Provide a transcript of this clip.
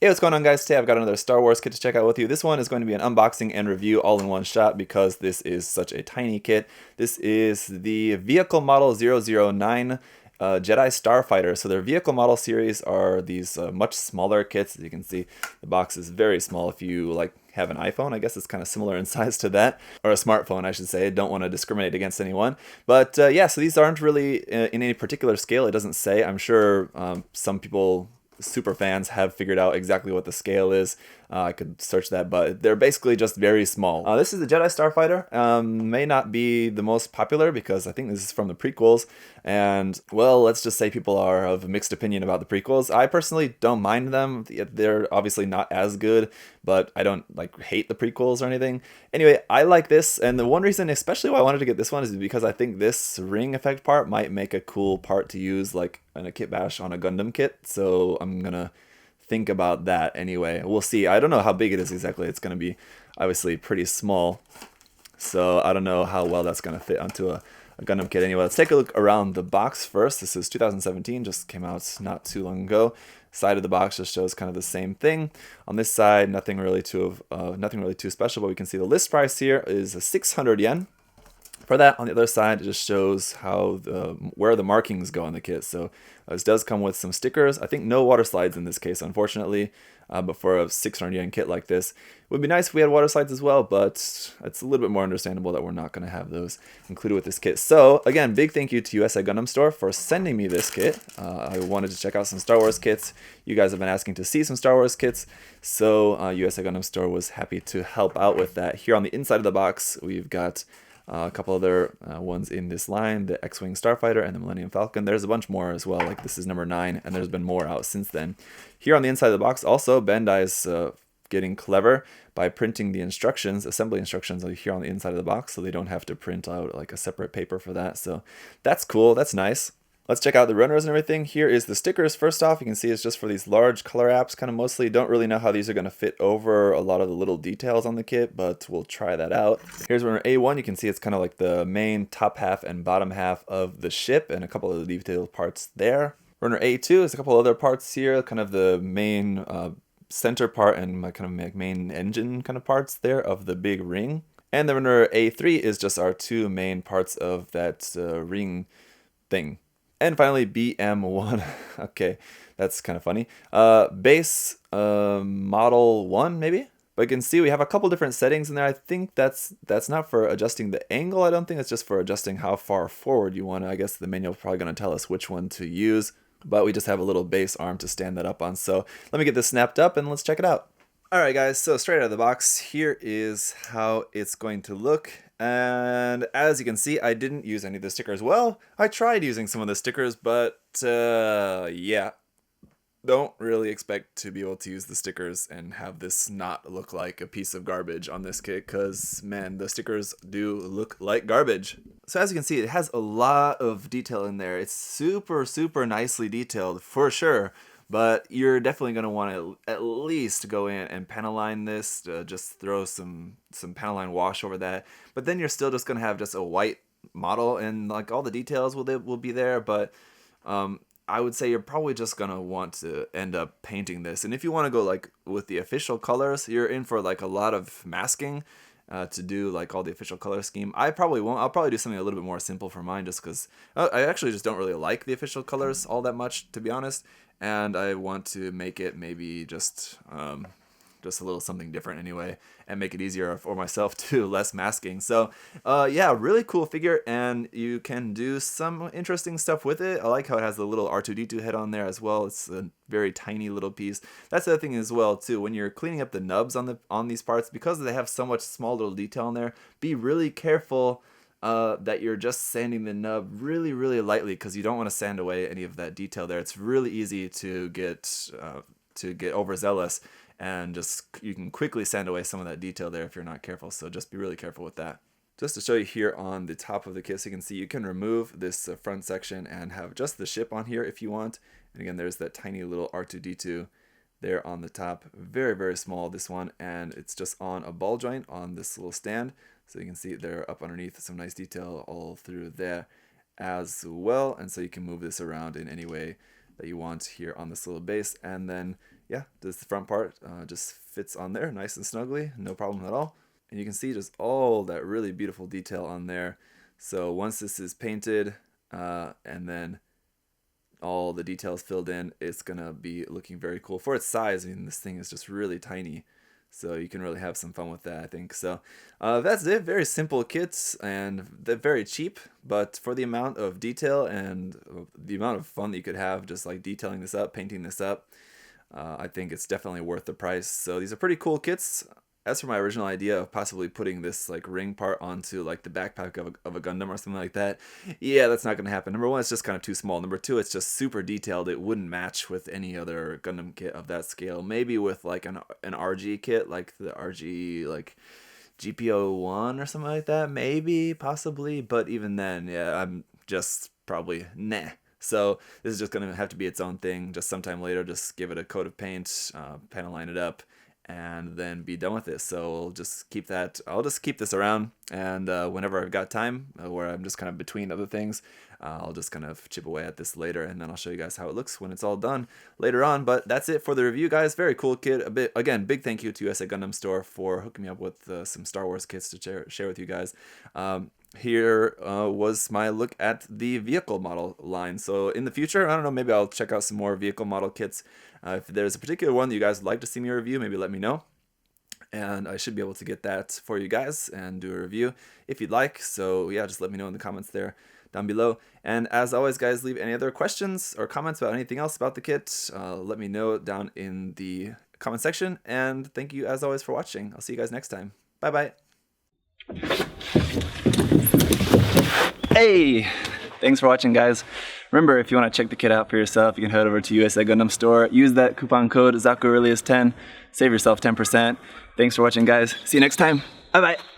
Hey, what's going on, guys? Today I've got another Star Wars kit to check out with you. This one is going to be an unboxing and review all in one shot because this is such a tiny kit. This is the Vehicle Model 009 Jedi Starfighter. So their Vehicle Model series are these much smaller kits. As you can see, the box is very small. If you have an iPhone, I guess it's kind of similar in size to that, or a smartphone, I should say. Don't want to discriminate against anyone, but yeah, so these aren't really in any particular scale. It doesn't say. I'm sure some people, super fans, have figured out exactly what the scale is. I could search that, but they're basically just very small. This is the Jedi Starfighter. May not be the most popular because I think this is from the prequels, and well, let's just say people are of a mixed opinion about the prequels. I personally don't mind them. They're obviously not as good, but I don't hate the prequels or anything. Anyway, I like this, and the one reason especially why I wanted to get this one is because I think this ring effect part might make a cool part to use in a kit bash on a Gundam kit, so I'm gonna think about that anyway. We'll see. I don't know how big it is exactly. It's gonna be obviously pretty small, so I don't know how well that's gonna fit onto a Gundam kit. Anyway, let's take a look around the box first. This is 2017, just came out not too long ago. Side of the box just shows kind of the same thing. On this side, nothing really too special, but we can see the list price here is 600 yen. For that, on the other side, it just shows how where the markings go on the kit. So this does come with some stickers. I think no water slides in this case, unfortunately. But for a 600 yen kit like this, it would be nice if we had water slides as well, but it's a little bit more understandable that we're not going to have those included with this kit. So again, big thank you to USA Gundam Store for sending me this kit. I wanted to check out some Star Wars kits. You guys have been asking to see some Star Wars kits, so USA Gundam Store was happy to help out with that. Here on the inside of the box, we've got a couple other ones in this line, the X-Wing Starfighter and the Millennium Falcon. There's a bunch more as well, this is number 9, and there's been more out since then. Here on the inside of the box, also, Bandai is getting clever by printing the instructions, assembly instructions here on the inside of the box, so they don't have to print out a separate paper for that. So that's cool, that's nice. Let's check out the runners and everything. Here is the stickers. First off, you can see it's just for these large color apps, kind of mostly. Don't really know how these are going to fit over a lot of the little details on the kit, but we'll try that out. Here's runner A1. You can see it's kind of like the main top half and bottom half of the ship and a couple of the detailed parts there. Runner A2 is a couple other parts here, kind of the main center part and my kind of main engine kind of parts there of the big ring. And the runner A3 is just our two main parts of that ring thing. And finally, BM1. Okay, that's kind of funny. Base model 1, maybe? But you can see we have a couple different settings in there. I think that's not for adjusting the angle. I don't think it's just for adjusting how far forward you want. I guess the manual is probably going to tell us which one to use. But we just have a little base arm to stand that up on. So let me get this snapped up and let's check it out. Alright guys, so straight out of the box, here is how it's going to look. And as you can see, I didn't use any of the stickers. Well, I tried using some of the stickers, but yeah, don't really expect to be able to use the stickers and have this not look like a piece of garbage on this kit, because man, the stickers do look like garbage. So as you can see, it has a lot of detail in there. It's super nicely detailed for sure. But you're definitely going to want to at least go in and panel line this, just throw some panel line wash over that. But then you're still just going to have just a white model, and all the details will be there. But I would say you're probably just going to want to end up painting this. And if you want to go with the official colors, you're in for a lot of masking to do all the official color scheme. I probably won't. I'll probably do something a little bit more simple for mine, just because I actually just don't really like the official colors all that much, to be honest. And I want to make it maybe just a little something different anyway, and make it easier for myself to less masking. So yeah, really cool figure, and you can do some interesting stuff with it. I like how it has the little R2-D2 head on there as well. It's a very tiny little piece. That's the other thing as well too. When you're cleaning up the nubs on these parts, because they have so much small little detail in there, be really careful that you're just sanding the nub really lightly, because you don't want to sand away any of that detail there. It's really easy to get overzealous, and you can quickly sand away some of that detail there if you're not careful. So just be really careful with that. Just to show you here on the top of the kit, so you can see you can remove this front section and have just the ship on here if you want. And again, there's that tiny little R2-D2 there on the top, very small, this one, and it's just on a ball joint on this little stand. So you can see there up underneath some nice detail all through there as well. And so you can move this around in any way that you want here on this little base. And then yeah, this front part just fits on there nice and snugly, no problem at all. And you can see just all that really beautiful detail on there. So once this is painted and then all the details filled in, it's gonna be looking very cool for its size. I mean, this thing is just really tiny, so you can really have some fun with that, I think. So that's it. Very simple kits, and they're very cheap, but for the amount of detail and the amount of fun that you could have just like detailing this up, painting this up, I think it's definitely worth the price. So these are pretty cool kits. As for my original idea of possibly putting this like ring part onto like the backpack of a Gundam or something like that, yeah, that's not going to happen. Number one, it's just kind of too small. Number two, it's just super detailed. It wouldn't match with any other Gundam kit of that scale. Maybe with like an RG kit, like the RG like GPO1 or something like that. Maybe, possibly, but even then, yeah, I'm just probably nah. So this is just going to have to be its own thing. Just sometime later, just give it a coat of paint, panel line it up, and then be done with it. So I'll just keep that. I'll just keep this around, and whenever I've got time, where I'm just kind of between other things, I'll just kind of chip away at this later, and then I'll show you guys how it looks when it's all done later on. But that's it for the review, guys. Very cool kit. Again, big thank you to USA Gundam Store for hooking me up with some Star Wars kits to share with you guys. Here was my look at the vehicle model line. So in the future, I don't know, maybe I'll check out some more vehicle model kits. If there's a particular one that you guys would like to see me review, maybe let me know. And I should be able to get that for you guys and do a review if you'd like. So yeah, just let me know in the comments there down below. And as always, guys, leave any other questions or comments about anything else about the kit. Let me know down in the comment section. And thank you, as always, for watching. I'll see you guys next time. Bye-bye. Hey! Thanks for watching, guys. Remember, if you want to check the kit out for yourself, you can head over to USA Gundam Store. Use that coupon code ZakuAurelius10. Save yourself 10%. Thanks for watching, guys. See you next time. Bye-bye.